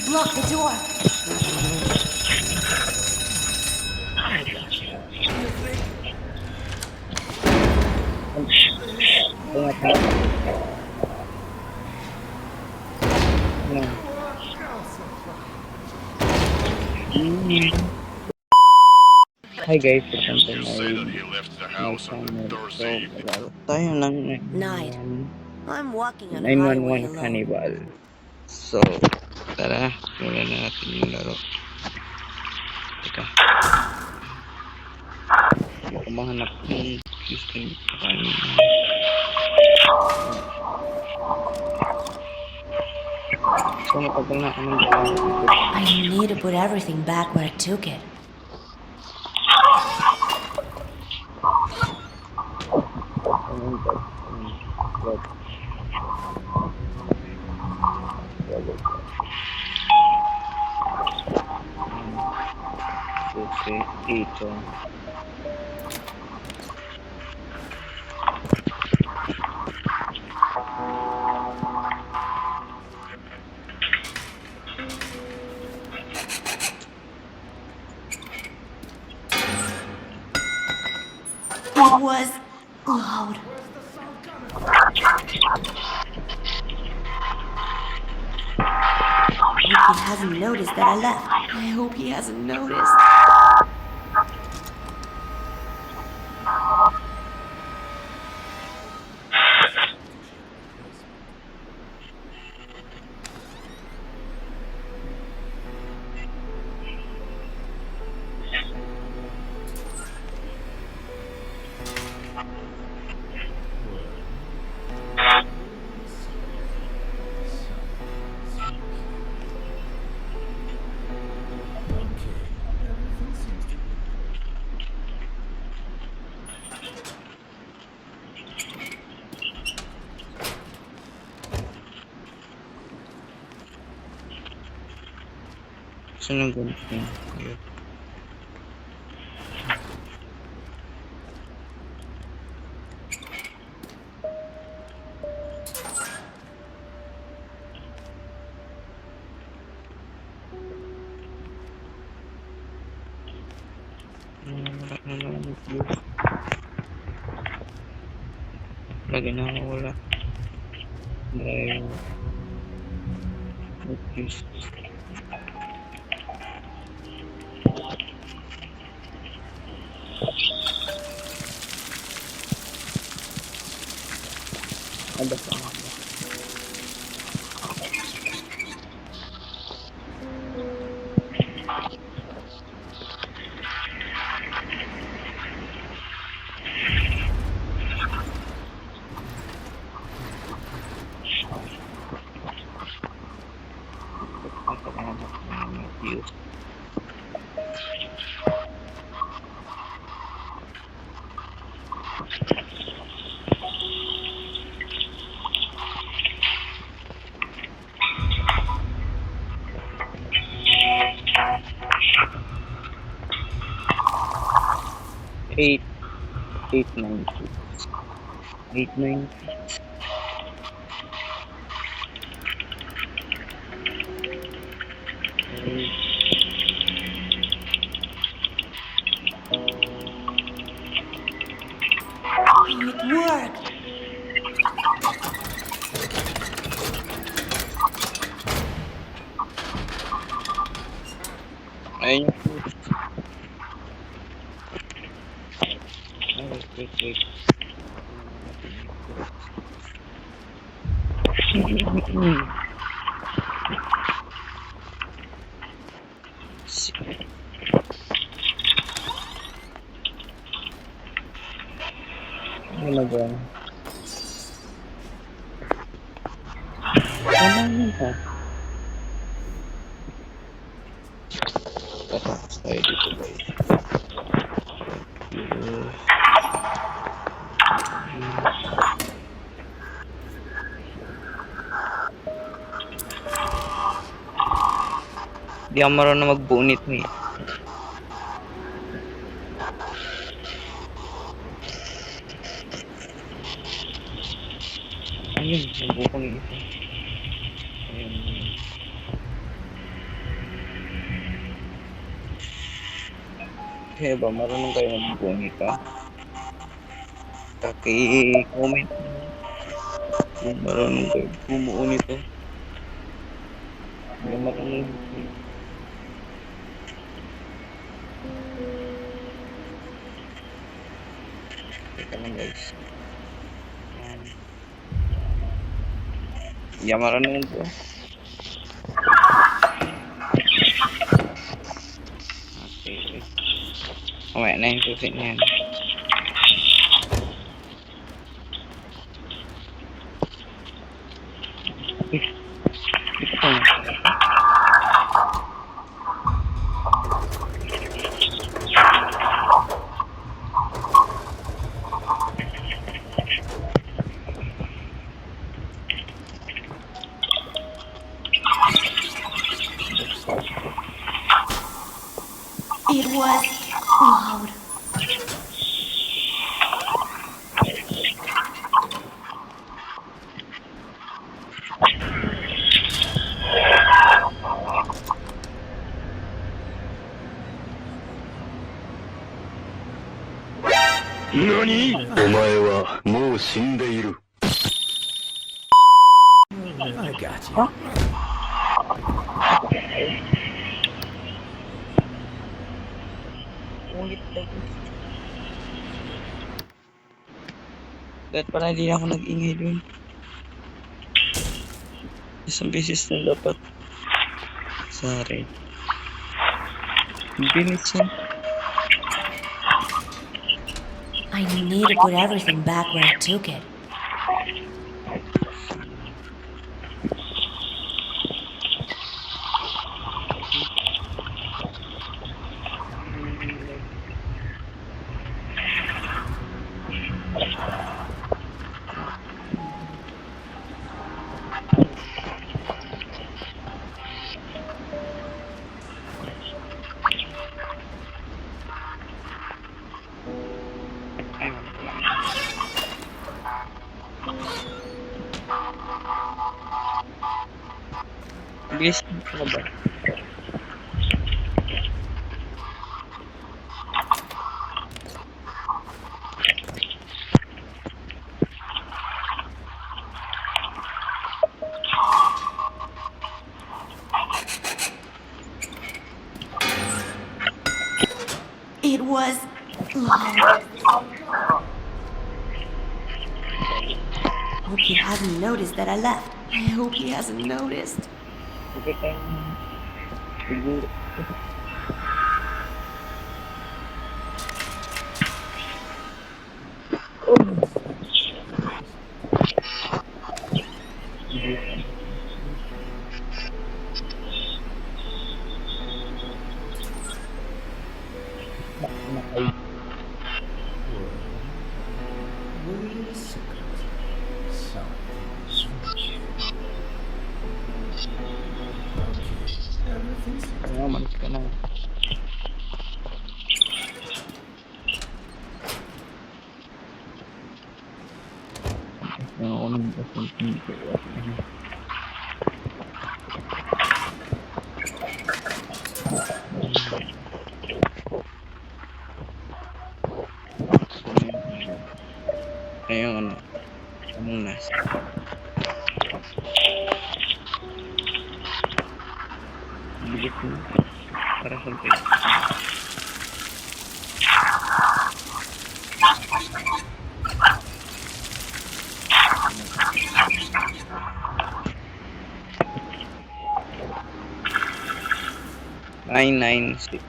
Lock the door. Hi guys, welcome to He'll say that he left the my house on channel. So, Thursday. maglaro tayo ng Night. I'm walking on a 911 highway alone. Cannibal. So, tara, simulan na natin yung laro. Teka. Baka mahanap yung Houston kanina. So, matagal na ako ng dalawa. I need to put everything back where I took it. Okay, ito. It was loud. I hope he hasn't noticed that I left. I hope he hasn't noticed. Saan ang ganito yun? Ayun. Wala na naman yung view. Lagi na ako wala. Drive. Refuse. Ada pa ako. View. 890. 890. It worked. Ayun yung food. Wait. Ano ba? Ano yun pa? Tapos tayo dito guys. Di ako marunong magbunit eh. Ayun, nabukong isa. Ayun. Kaya ba, marunong kayo magbuo nito? Paki-comment kung marunong kayo bumuo nito. Yung marunong. Teka lang guys. Yan. Yan, marunong ito. Okay. Mamaya na yung susi niyan. It was loud. NANI?! お前はもう死んでいる。I got you. Ulit lagi. Dahil pala hindi na ako nag-ingay dun. Isang beses na dapat. Sorry. Binis yan. I need to put everything back where I took it. Ay, wala pala. Bilis na ba? It was loud. Hope he hasn't noticed that I left. I hope he hasn't noticed. Sige tayo. Siguro. Malis ka na. Ako nang basuntin ko. Ayun, ano. Anong nasa? Bilis mo. Para sa face. Nine, 9, 6.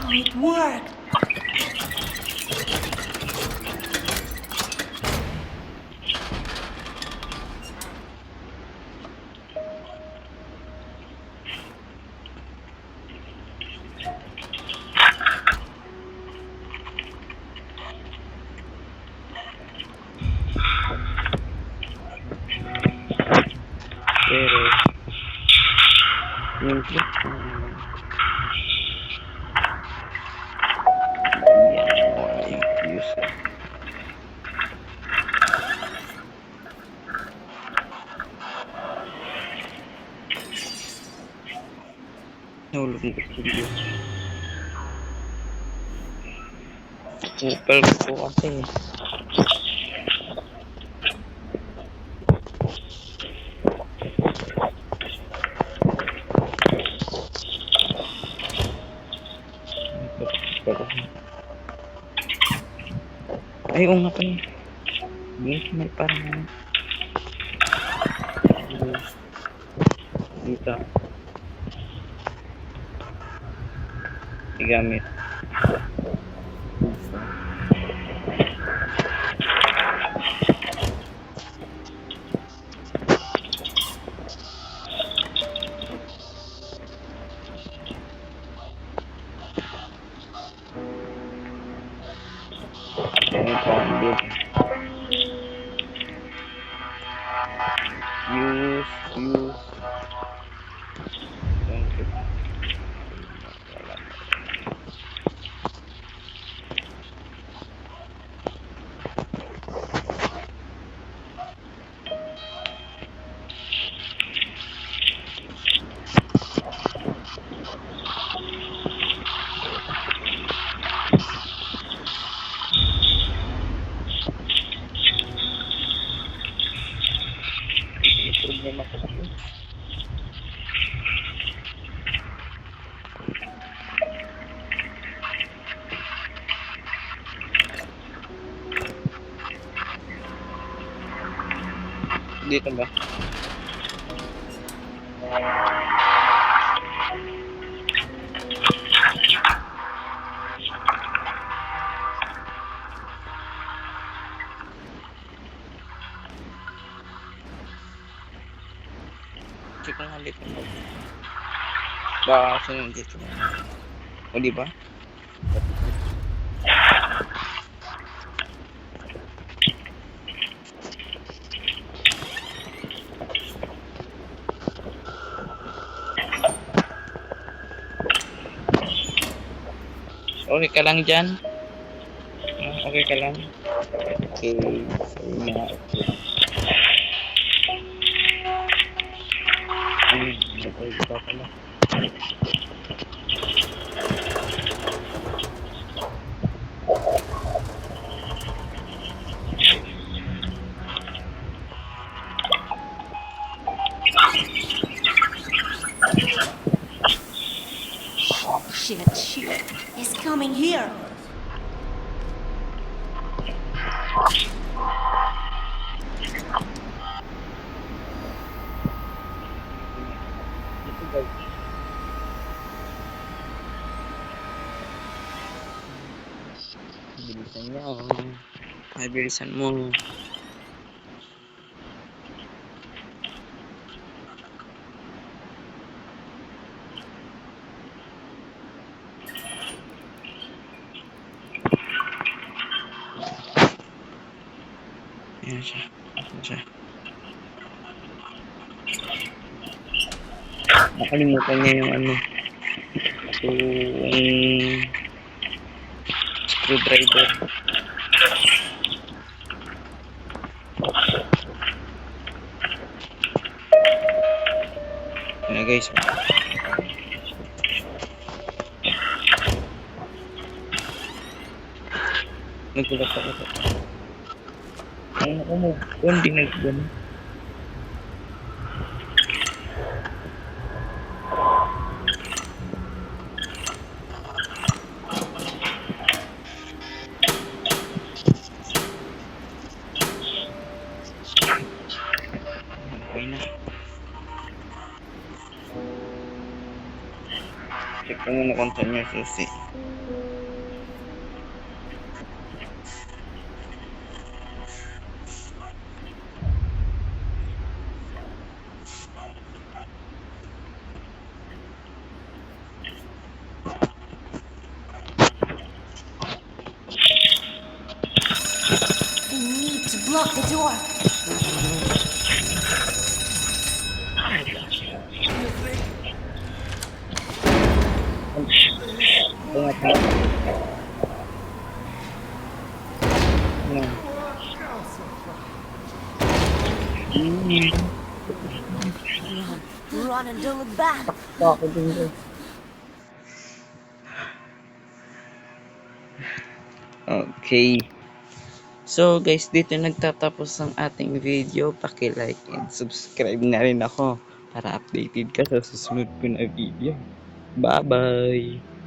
Oh, it worked. Pero yung click yung kastilyo. Upal ko kasi. Ay, oo nga pala. May parang dito. Igamit. Use. Problema ko kasi. Dito ba? Check ko nga dito. Baka sunod dito. O diba? Okay ka lang dyan? Okay ka lang? Okay. So, okay ka pala. Shit. He's coming here. Bilisan niya. Ay, bilisan mo. Ayan siya. Nakalimutan niya yung yung screwdriver. Ayan guys. Nagulat ako. Ano mo? Hindi nagano. Okay na. Check ko muna kung saan yung susi. We need to block the door. Run and don't look back. Bakit din guys? Okay. So guys, dito nagtatapos ang ating video. Paki-like and subscribe na rin ako para updated ka sa susunod ko na video. Bye-bye!